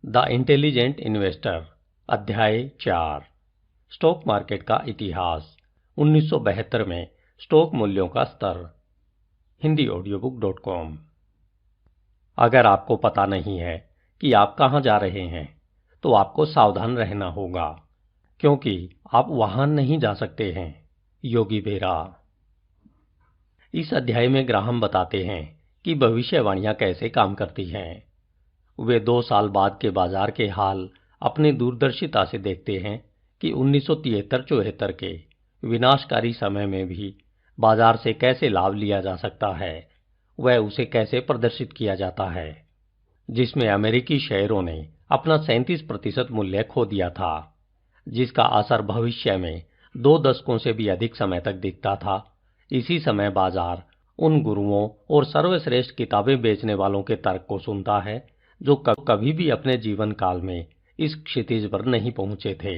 The intelligent investor अध्याय 4 stock market का इतिहास 1972 में स्टॉक मूल्यों का स्तर hindiaudiobook.com। अगर आपको पता नहीं है कि आप कहां जा रहे हैं तो आपको सावधान रहना होगा, क्योंकि आप वहां नहीं जा सकते हैं। योगी बेरा। इस अध्याय में ग्राहम बताते हैं कि भविष्यवाणियां कैसे काम करती हैं। वे 2 साल बाद के बाजार के हाल अपनी दूरदर्शिता से देखते हैं कि 1973-74 के विनाशकारी समय में भी बाजार से कैसे लाभ लिया जा सकता है, वह उसे कैसे प्रदर्शित किया जाता है, जिसमें अमेरिकी शेयरों ने अपना 37% मूल्य खो दिया था, जिसका असर भविष्य में 2 दशकों से भी अधिक समय तक दिखता था। इसी समय बाजार उन गुरुओं और सर्वश्रेष्ठ किताबें बेचने वालों के तर्क को सुनता है जो कभी भी अपने जीवन काल में इस क्षितिज पर नहीं पहुंचे थे।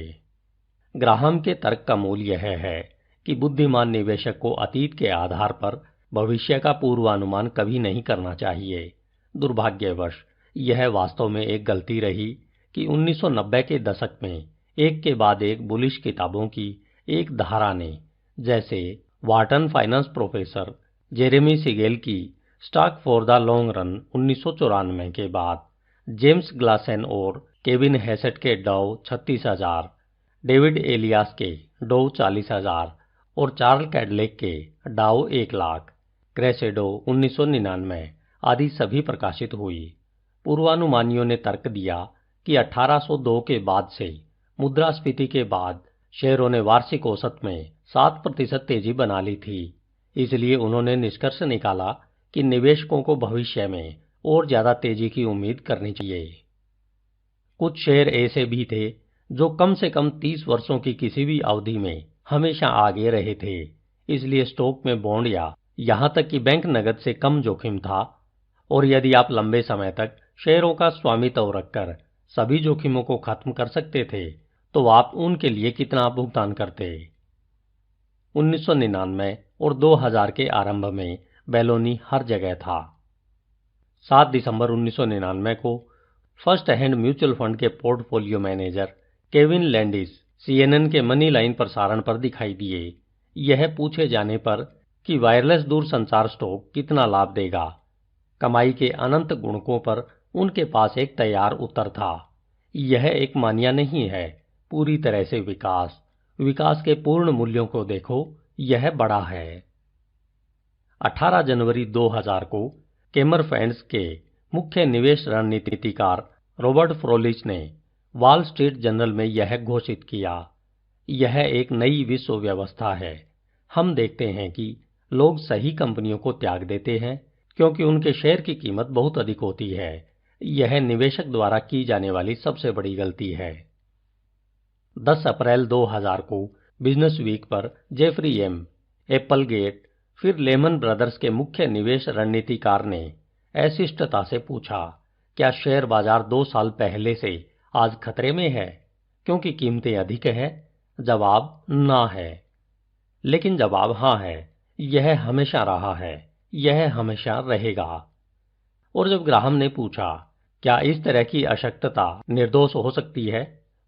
ग्राहम के तर्क का मूल यह है कि बुद्धिमान निवेशक को अतीत के आधार पर भविष्य का पूर्वानुमान कभी नहीं करना चाहिए। दुर्भाग्यवश यह वास्तव में एक गलती रही कि 1990 के दशक में एक के बाद एक बुलिश किताबों की एक धारा ने, जैसे Wharton finance professor Jeremy Siegel की stock for the long run 1994 के बाद, जेम्स ग्लासन और केविन हैसेट के डाउ 36,000, डेविड एलियास के डाउ 40,000 और चार्ल कैडलेक के डाउ 1,00,000, क्रेसेडो 1999 आदि सभी प्रकाशित हुई। पूर्वानुमानियों ने तर्क दिया कि 1802 के बाद से मुद्रास्फीति के बाद शेयरों ने वार्षिक औसत में 7% तेजी बना ली थी। इसलिए उन्होंने निष्कर्ष निकाला कि निवेशकों को भविष्य में और ज्यादा तेजी की उम्मीद करनी चाहिए। कुछ शेयर ऐसे भी थे जो कम से कम 30 वर्षों की किसी भी अवधि में हमेशा आगे रहे थे। इसलिए स्टॉक में बॉन्ड या यहां तक कि बैंक नकद से कम जोखिम था, और यदि आप लंबे समय तक शेयरों का स्वामित्व रखकर सभी जोखिमों को खत्म कर सकते थे तो आप उनके लिए कितना भुगतान करते। 1999 और 2000 के आरंभ में बेलोनी हर जगह था। 7 दिसंबर 1999 को फर्स्ट हैंड म्यूचुअल फंड के portfolio manager Kevin Landis CNN के मनी लाइन प्रसारण पर दिखाई दिए। यह पूछे जाने पर कि वायरलेस दूरसंचार स्टॉक कितना लाभ देगा, कमाई के अनंत गुणकों पर उनके पास एक तैयार उत्तर था। यह एक मानिया नहीं है, पूरी तरह से विकास के पूर्ण मूल्यों को देखो, यह बड़ा है। 18 जनवरी 2000 को केमर फंड्स के मुख्य निवेश रणनीतिकार रॉबर्ट फ्रोलिच ने वॉल स्ट्रीट जर्नल में यह घोषित किया, यह एक नई विश्व व्यवस्था है। हम देखते हैं कि लोग सही कंपनियों को त्याग देते हैं क्योंकि उनके शेयर की कीमत बहुत अधिक होती है। यह निवेशक द्वारा की जाने वाली सबसे बड़ी गलती है। 10 अप्रैल 2000 को बिजनेस वीक पर जेफरी एम एप्पलगेट फिर लेमन ब्रदर्स के मुख्य निवेश रणनीतिकार ने अशिष्टता से पूछा, क्या शेयर बाजार 2 साल पहले से आज खतरे में है क्योंकि कीमतें अधिक है? जवाब ना है, लेकिन जवाब हाँ है। यह हमेशा रहा है, यह हमेशा रहेगा। और जब ग्राहम ने पूछा, क्या इस तरह की अशक्तता निर्दोष हो सकती है,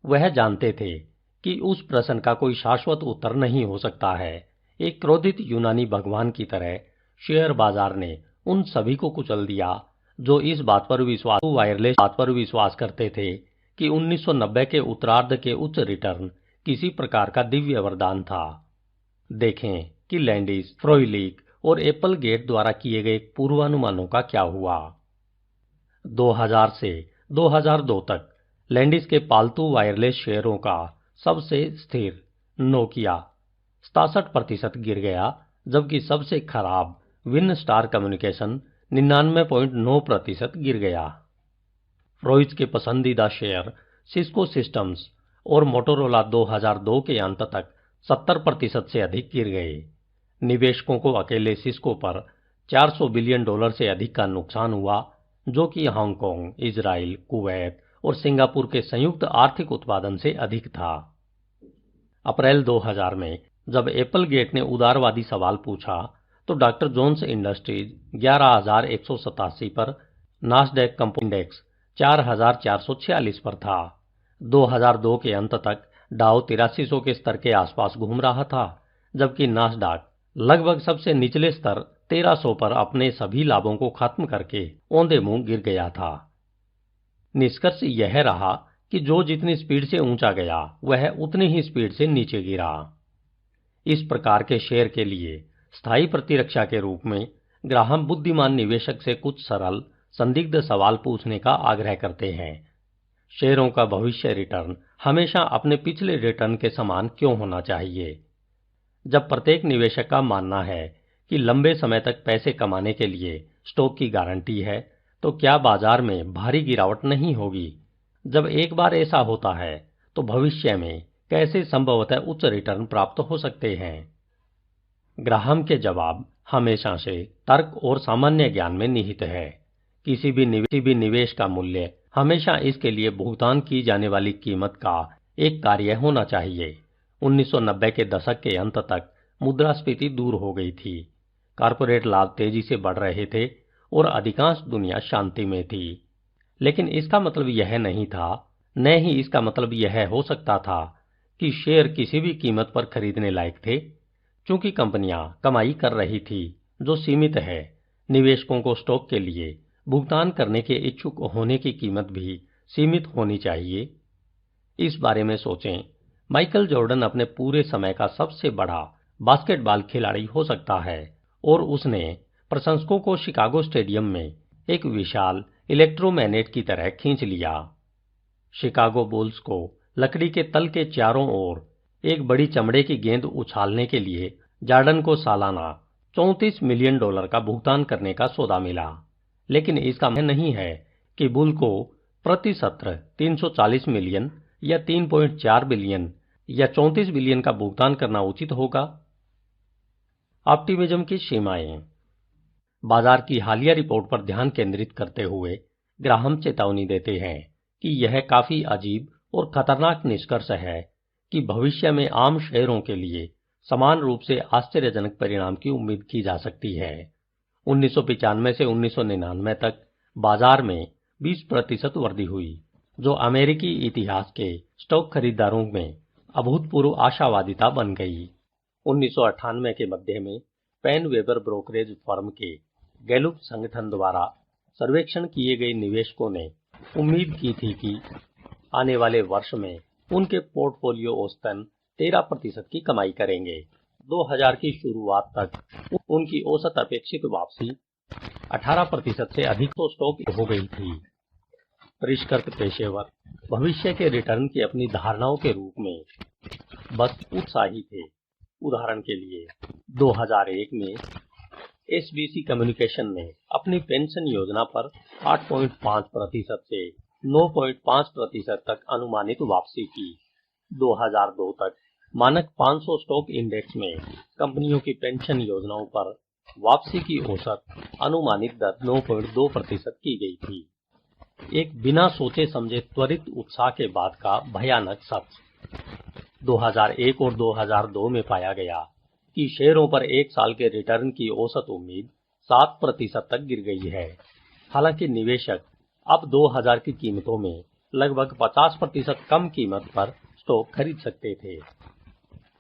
वह जानते थे कि उस प्रश्न का कोई शाश्वत उत्तर नहीं हो सकता है। एक क्रोधित यूनानी भगवान की तरह शेयर बाजार ने उन सभी को कुचल दिया जो इस बात पर विश्वास करते थे कि 1990 के उत्तरार्ध के उच्च रिटर्न किसी प्रकार का दिव्य वरदान था। देखें कि लैंडिस, फ्रोइलिक और एप्पलगेट द्वारा किए गए पूर्वानुमानों का क्या हुआ। 2000 से 2002 तक लैंडिस के पालतू वायरलेस शेयरों का सबसे स्थिर नोकिया 67% गिर गया, जबकि सबसे खराब विन स्टार कम्युनिकेशन 99.9% गिर गया। फ्रोइच के पसंदीदा शेयर सिस्को सिस्टम्स और मोटोरोला 2002 के अंत तक 70% से अधिक गिर गए। निवेशकों को अकेले सिस्को पर $400 बिलियन से अधिक का नुकसान हुआ, जो कि हांगकांग, इजराइल, कुवैत और सिंगापुर के संयुक्त आर्थिक उत्पादन से अधिक था। अप्रैल 2000 में जब एप्पलगेट ने उदारवादी सवाल पूछा तो डॉक्टर जोन्स इंडस्ट्रीज 11,187 पर, नास्डैक कंपोजिट इंडेक्स 4,446 पर था। 2002 के अंत तक डाउ 8300 के स्तर के आसपास घूम रहा था, जबकि नास्डाक लगभग सबसे निचले स्तर 1300 पर अपने सभी लाभों को खत्म करके औंधे मुंह गिर गया था। निष्कर्ष यह रहा कि जो जितनी स्पीड से ऊंचा गया वह उतनी ही स्पीड से नीचे गिरा। इस प्रकार के शेयर के लिए स्थायी प्रतिरक्षा के रूप में ग्राहम बुद्धिमान निवेशक से कुछ सरल संदिग्ध सवाल पूछने का आग्रह करते हैं। शेयरों का भविष्य रिटर्न हमेशा अपने पिछले रिटर्न के समान क्यों होना चाहिए? जब प्रत्येक निवेशक का मानना है कि लंबे समय तक पैसे कमाने के लिए स्टॉक की गारंटी है, तो क्या बाजार में भारी गिरावट नहीं होगी? जब एक बार ऐसा होता है तो भविष्य में कैसे संभवतः उच्च रिटर्न प्राप्त हो सकते हैं? ग्राहम के जवाब हमेशा से तर्क और सामान्य ज्ञान में निहित है। किसी भी निवेश का मूल्य हमेशा इसके लिए भुगतान की जाने वाली कीमत का एक कार्य होना चाहिए। 1990 के दशक के अंत तक मुद्रास्फीति दूर हो गई थी, कॉर्पोरेट लाभ तेजी से बढ़ रहे थे और अधिकांश दुनिया शांति में थी। लेकिन इसका मतलब यह नहीं था, न ही इसका मतलब यह हो सकता था कि शेयर किसी भी कीमत पर खरीदने लायक थे। चूंकि कंपनियां कमाई कर रही थी जो सीमित है, निवेशकों को स्टॉक के लिए भुगतान करने के इच्छुक होने की कीमत भी सीमित होनी चाहिए। इस बारे में सोचें, माइकल जॉर्डन अपने पूरे समय का सबसे बड़ा बास्केटबॉल खिलाड़ी हो सकता है और उसने प्रशंसकों को शिकागो स्टेडियम में एक विशाल इलेक्ट्रोमैग्नेट की तरह खींच लिया। शिकागो बुल्स को लकड़ी के तल के चारों ओर एक बड़ी चमड़े की गेंद उछालने के लिए जॉर्डन को सालाना $34 मिलियन का भुगतान करने का सौदा मिला। लेकिन इसका मतलब नहीं है कि बुल को प्रति सत्र 340 मिलियन या 3.4 बिलियन या 34 बिलियन का भुगतान करना उचित होगा। ऑप्टिमिज्म की सीमाएं। बाजार की हालिया रिपोर्ट पर ध्यान केंद्रित करते हुए ग्राहम चेतावनी देते हैं कि यह काफी अजीब और खतरनाक निष्कर्ष है कि भविष्य में आम शेयरों के लिए समान रूप से आश्चर्यजनक परिणाम की उम्मीद की जा सकती है। 1995 से 1999 तक बाजार में 20% वृद्धि हुई, जो अमेरिकी इतिहास के स्टॉक खरीदारों में अभूतपूर्व आशावादिता बन गई। 1998 के मध्य में पेन वेबर ब्रोकरेज फर्म के गैलुप संगठन द्वारा सर्वेक्षण किए गए निवेशकों ने उम्मीद की थी कि आने वाले वर्ष में उनके पोर्टफोलियो औसतन 13% की कमाई करेंगे। 2000 की शुरुआत तक उनकी औसत अपेक्षित वापसी 18% से अधिक तो स्टॉक हो गई थी। परिष्कृत पेशेवर भविष्य के रिटर्न की अपनी धारणाओं के रूप में बस उत्साही थे। उदाहरण के लिए 2001 में एसबीसी कम्युनिकेशन ने अपनी पेंशन योजना पर 8.5% से 9.5% तक अनुमानित वापसी की। 2002 तक मानक 500 स्टॉक इंडेक्स में कंपनियों की पेंशन योजनाओं पर वापसी की औसत अनुमानित दर 9.2% की गई थी। एक बिना सोचे समझे त्वरित उत्साह के बाद का भयानक सच 2001 और 2002 में पाया गया कि शेयरों पर एक साल के रिटर्न की औसत उम्मीद 7% तक गिर गई है। हालांकि निवेशक अब 2000 की कीमतों में लगभग 50% कम कीमत पर स्टॉक खरीद सकते थे।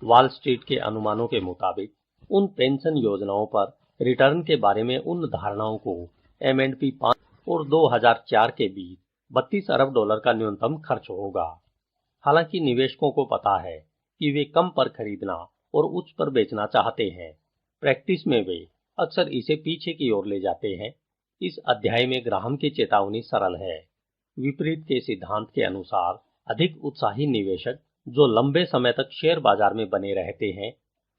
वॉल स्ट्रीट के अनुमानों के मुताबिक उन पेंशन योजनाओं पर रिटर्न के बारे में उन धारणाओं को M&P 5 और 2004 के बीच $32 अरब का न्यूनतम खर्च होगा। हालांकि निवेशकों को पता है कि वे कम पर खरीदना और उच्च पर बेचना चाहते हैं, प्रैक्टिस में वे अक्सर इसे पीछे की ओर ले जाते हैं। इस अध्याय में ग्राहम की चेतावनी सरल है। विपरीत के सिद्धांत के अनुसार अधिक उत्साही निवेशक जो लंबे समय तक शेयर बाजार में बने रहते हैं,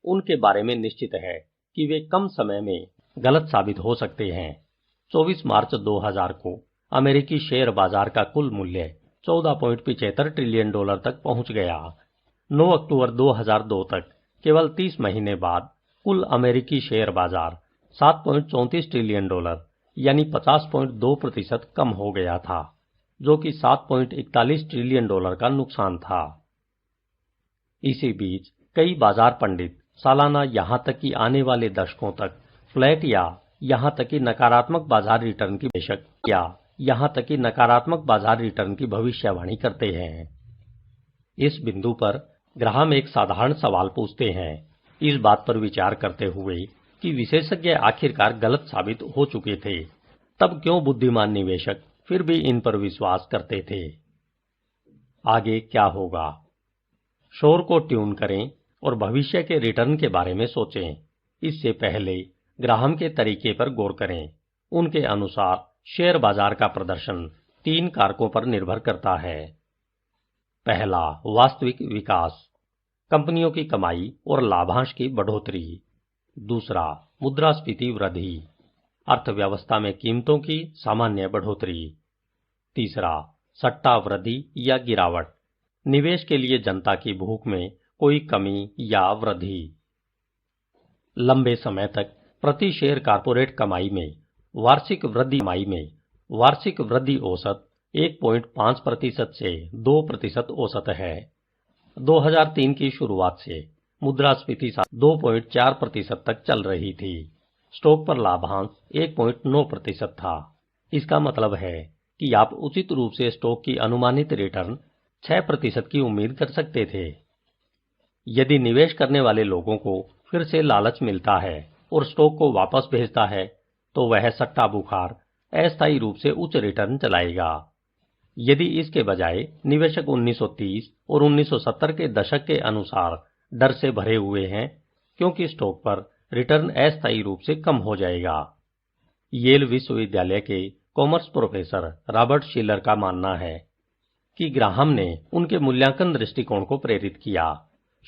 उनके बारे में निश्चित है कि वे कम समय में गलत साबित हो सकते हैं। 24 मार्च 2000 को अमेरिकी शेयर बाजार का कुल मूल्य $14.75 ट्रिलियन तक पहुंच गया। 9 अक्टूबर 2002 तक केवल 30 महीने बाद कुल अमेरिकी शेयर बाजार $7.34 ट्रिलियन यानी 50.2% कम हो गया था, जो कि $7.41 ट्रिलियन का नुकसान था। इसी बीच कई बाजार पंडित सालाना यहां तक कि आने वाले दशकों तक फ्लैट या यहां तक कि नकारात्मक बाजार रिटर्न की पेशकश या यहां तक कि नकारात्मक बाजार रिटर्न की भविष्यवाणी करते हैं। इस बिंदु पर ग्राहम एक साधारण सवाल पूछते हैं, इस बात पर विचार करते हुए कि विशेषज्ञ आखिरकार गलत साबित हो चुके थे, तब क्यों बुद्धिमान निवेशक फिर भी इन पर विश्वास करते थे। आगे क्या होगा? शोर को ट्यून करें और भविष्य के रिटर्न के बारे में सोचें। इससे पहले ग्राहम के तरीके पर गौर करें। उनके अनुसार शेयर बाजार का प्रदर्शन 3 कारकों पर निर्भर करता है। पहला, वास्तविक विकास, कंपनियों की कमाई और लाभांश की बढ़ोतरी। दूसरा, मुद्रास्फीति वृद्धि, अर्थव्यवस्था में कीमतों की सामान्य बढ़ोतरी। तीसरा, सट्टा वृद्धि या गिरावट, निवेश के लिए जनता की भूख में कोई कमी या वृद्धि। लंबे समय तक प्रति शेयर कॉर्पोरेट कमाई में वार्षिक वृद्धि औसत 1.5% से 2% औसत है। 2003 की शुरुआत से मुद्रास्फीति 2.4% तक चल रही थी। स्टॉक पर लाभांश 1.9% था। इसका मतलब है कि आप उचित रूप से स्टॉक की अनुमानित रिटर्न 6% की उम्मीद कर सकते थे। यदि निवेश करने वाले लोगों को फिर से लालच मिलता है और स्टॉक को वापस भेजता है, तो वह सट्टा बुखार अस्थायी रूप से उच्च रिटर्न चलाएगा। यदि इसके बजाय निवेशक 1930 और 1970 के दशक के अनुसार डर से भरे हुए हैं, क्योंकि स्टॉक पर रिटर्न अस्थायी रूप से कम हो जाएगा। येल विश्वविद्यालय के कॉमर्स प्रोफेसर रॉबर्ट शिलर का मानना है कि ग्राहम ने उनके मूल्यांकन दृष्टिकोण को प्रेरित किया।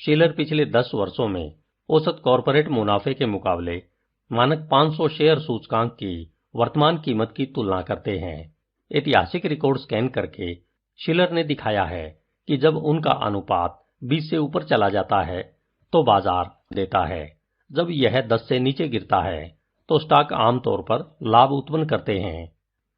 शिलर पिछले 10 वर्षों में औसत कॉर्पोरेट मुनाफे के मुकाबले मानक 500 शेयर सूचकांक की वर्तमान कीमत की तुलना करते हैं। ऐतिहासिक रिकॉर्ड स्कैन करके शिलर ने दिखाया है कि जब उनका अनुपात 20 से ऊपर चला जाता है तो बाजार देता है। जब यह 10 से नीचे गिरता है तो स्टॉक आमतौर पर लाभ उत्पन्न करते हैं।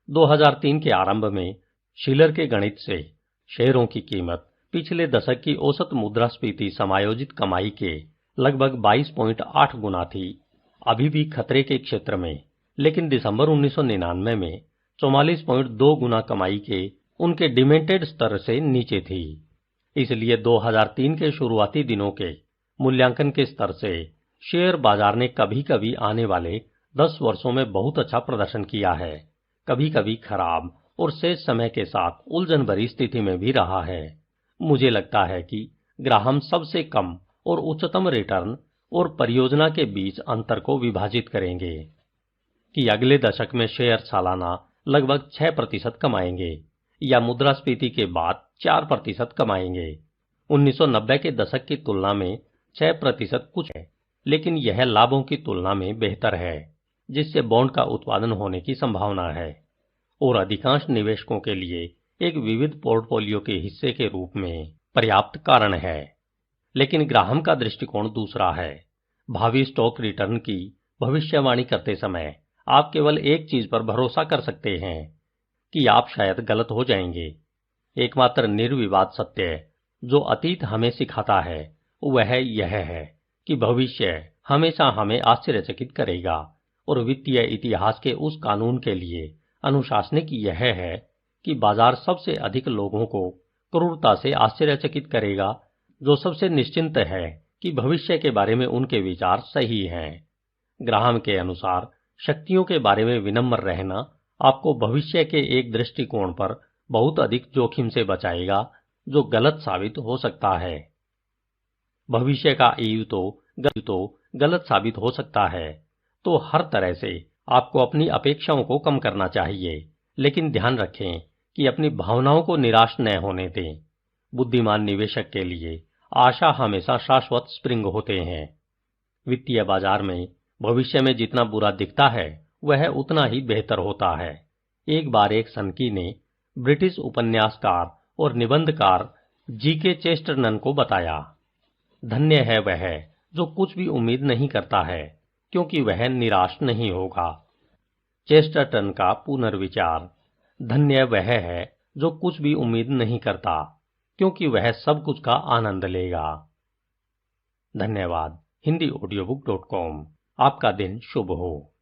2003 के आरंभ में शिलर के गणित से शेयरों की कीमत पिछले दशक की औसत मुद्रास्फीति समायोजित कमाई के लगभग 22.8 गुना थी, अभी भी खतरे के क्षेत्र में, लेकिन दिसंबर 1999 में 44.2 गुना कमाई के उनके डिमेंटेड स्तर से नीचे थी। इसलिए 2003 के शुरुआती दिनों के मूल्यांकन के स्तर से शेयर बाजार ने कभी कभी आने वाले 10 वर्षों में बहुत अच्छा प्रदर्शन किया है, कभी कभी खराब और शेष समय के साथ उलझन भरी स्थिति में भी रहा है। मुझे लगता है कि ग्राहम सबसे कम और उच्चतम रिटर्न और परियोजना के बीच अंतर को विभाजित करेंगे कि अगले दशक में शेयर सालाना लगभग 6% कमाएंगे या मुद्रास्फीति के बाद 4% कमाएंगे। 1990 के दशक की तुलना में 6% कुछ है, लेकिन यह लाभों की तुलना में बेहतर है, जिससे बॉन्ड का उत्पादन होने की संभावना है और अधिकांश निवेशकों के लिए एक विविध पोर्टफोलियो के हिस्से के रूप में पर्याप्त कारण है। लेकिन ग्राहम का दृष्टिकोण दूसरा है। भावी स्टॉक रिटर्न की भविष्यवाणी करते समय आप केवल एक चीज पर भरोसा कर सकते हैं कि आप शायद गलत हो जाएंगे। एकमात्र निर्विवाद सत्य जो अतीत हमें सिखाता है वह यह है कि भविष्य हमेशा हमें आश्चर्यचकित करेगा और वित्तीय इतिहास के उस कानून के लिए अनुशासनिक यह है कि बाजार सबसे अधिक लोगों को क्रूरता से आश्चर्यचकित करेगा जो सबसे निश्चिंत है कि भविष्य के बारे में उनके विचार सही हैं। ग्राहम के अनुसार शक्तियों के बारे में विनम्र रहना आपको भविष्य के एक दृष्टिकोण पर बहुत अधिक जोखिम से बचाएगा जो गलत साबित हो सकता है। भविष्य का ईव तो गलत साबित हो सकता है, तो हर तरह से आपको अपनी अपेक्षाओं को कम करना चाहिए, लेकिन ध्यान रखें कि अपनी भावनाओं को निराश न होने दें। बुद्धिमान निवेशक के लिए आशा हमेशा शाश्वत स्प्रिंग होते हैं। वित्तीय बाजार में भविष्य में जितना बुरा दिखता है वह उतना ही बेहतर होता है। एक बार एक सनकी ने ब्रिटिश उपन्यासकार और निबंधकार जीके चेस्टरटन को बताया, धन्य है वह जो कुछ भी उम्मीद नहीं करता है, क्योंकि वह निराश नहीं होगा। चेस्टरटन का पुनर्विचार, धन्य वह है जो कुछ भी उम्मीद नहीं करता, क्योंकि वह सब कुछ का आनंद लेगा। धन्यवाद। HindiAudiobook.com। आपका दिन शुभ हो।